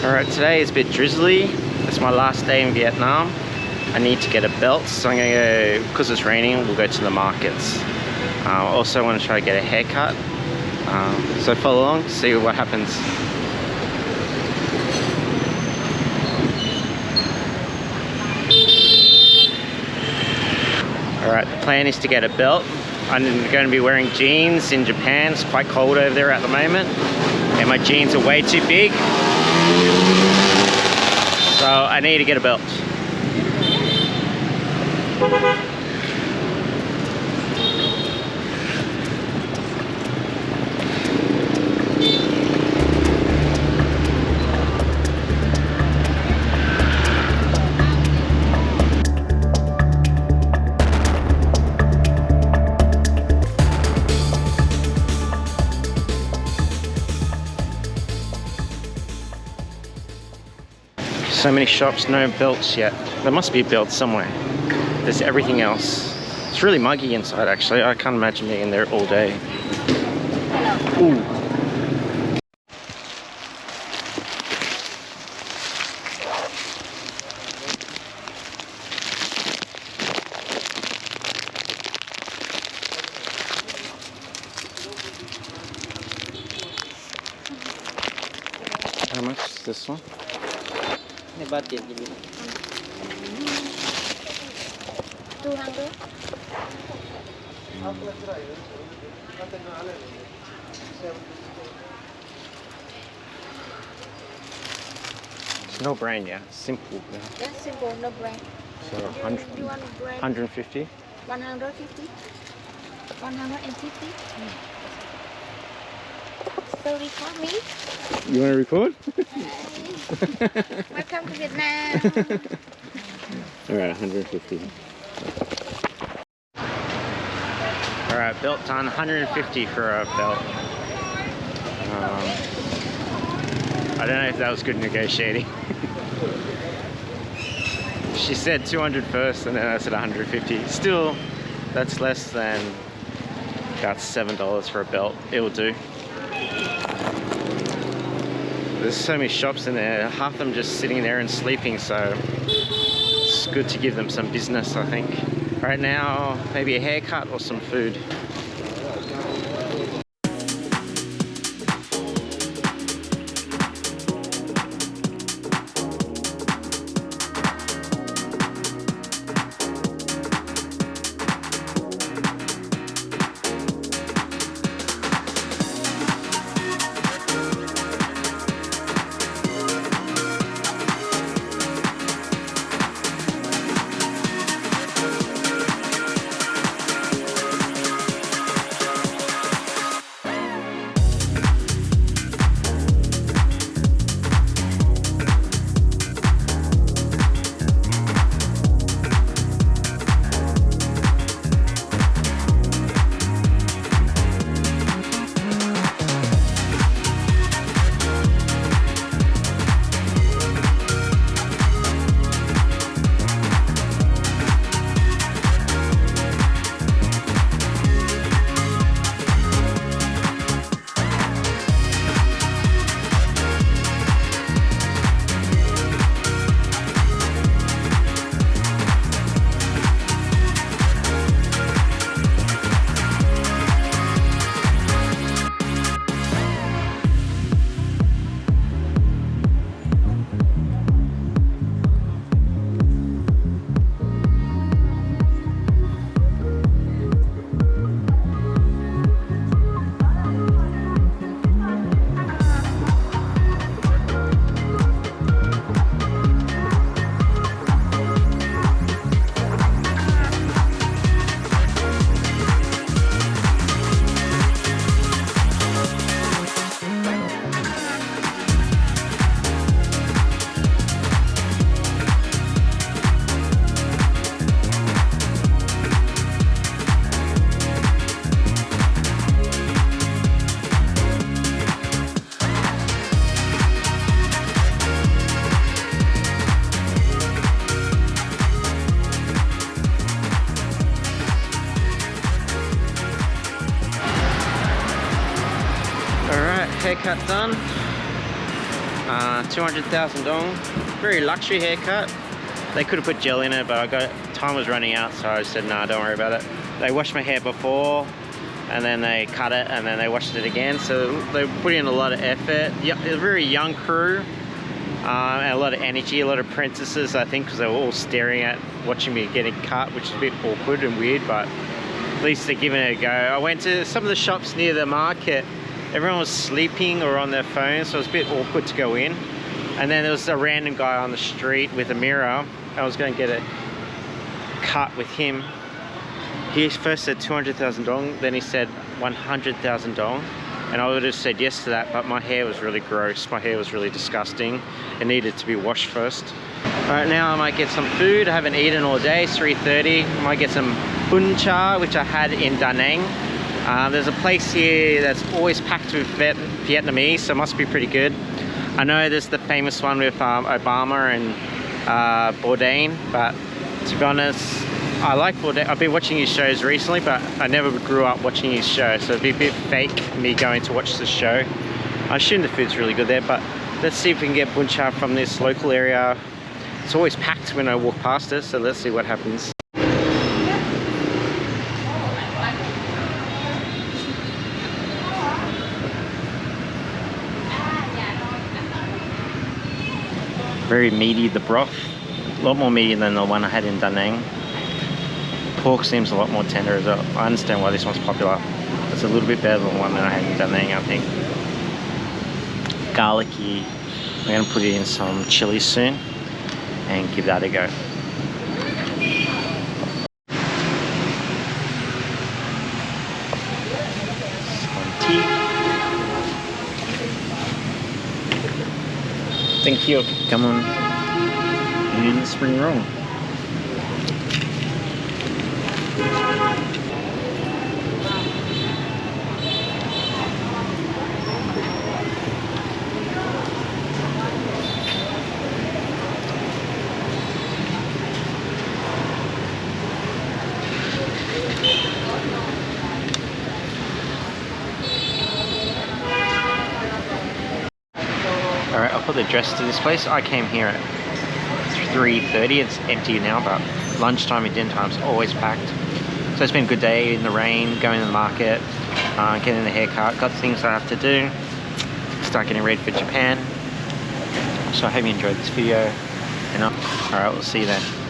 Alright, today is a bit drizzly. It's my last day in Vietnam. I need to get a belt, so I'm going to go, because it's raining, we'll go to the markets. Also want to try to get a haircut. So follow along, see what happens. Alright, the plan is to get a belt. I'm going to be wearing jeans in Japan. It's quite cold over there at the moment. And my jeans are way too big. So I need to get a belt. So many shops, no belts yet. There must be a belt somewhere. There's everything else. It's really muggy inside actually. I can't imagine being in there all day. Ooh. How much is this one? 200. It's no brand, yeah. Simple. Yeah. Yes, simple, no brand. So 100, You want brand? 150. 150. 150. 30 for me. You want to record? Welcome to Vietnam. Alright, 150. Alright, belt done. 150 for a belt. I don't know if that was good negotiating. She said 200 first and then I said 150. Still, that's less than about $7 for a belt. It will do. There's so many shops in there, half of them just sitting there and sleeping, so it's good to give them some business, I think. Right now, maybe a haircut or some food. haircut done. 200,000 dong. Very luxury haircut. They could have put gel in it, but time was running out, so I said, nah, don't worry about it. They washed my hair before, and then they cut it, and then they washed it again. So they put in a lot of effort. Yeah, it was a very young crew, and a lot of energy, a lot of apprentices, I think, because they were all staring at watching me getting cut, which is a bit awkward and weird, but at least they're giving it a go. I went to some of the shops near the market. Everyone was sleeping or on their phones, so it was a bit awkward to go in. And then there was a random guy on the street with a mirror. I was going to get a cut with him. He first said 200,000 dong, then he said 100,000 dong. And I would have said yes to that, but my hair was really gross. My hair was really disgusting. It needed to be washed first. All right, now I might get some food. I haven't eaten all day, it's 3:30. I might get some bun cha, which I had in Da Nang. There's a place here that's always packed with Vietnamese, so it must be pretty good. I know there's the famous one with Obama and Bourdain, but to be honest, I like Bourdain. I've been watching his shows recently, but I never grew up watching his show, so it'd be a bit fake me going to watch the show. I assume the food's really good there, but let's see if we can get bun cha from this local area. It's always packed when I walk past it, so let's see what happens. Very meaty, the broth. A lot more meaty than the one I had in Da Nang. Pork seems a lot more tender as well. I understand why this one's popular. It's a little bit better than the one that I had in Da Nang, I think. Garlicky. I'm going to put in some chili soon and give that a go. Some tea. Thank you. Come on. And the spring roll. Alright, I'll put the address to this place. I came here at 3:30. It's empty now, but lunchtime and dinner time is always packed. So it's been a good day in the rain, going to the market, getting the haircut. Got things I have to do. Start getting ready for Japan. So I hope you enjoyed this video. And alright, we'll see you then.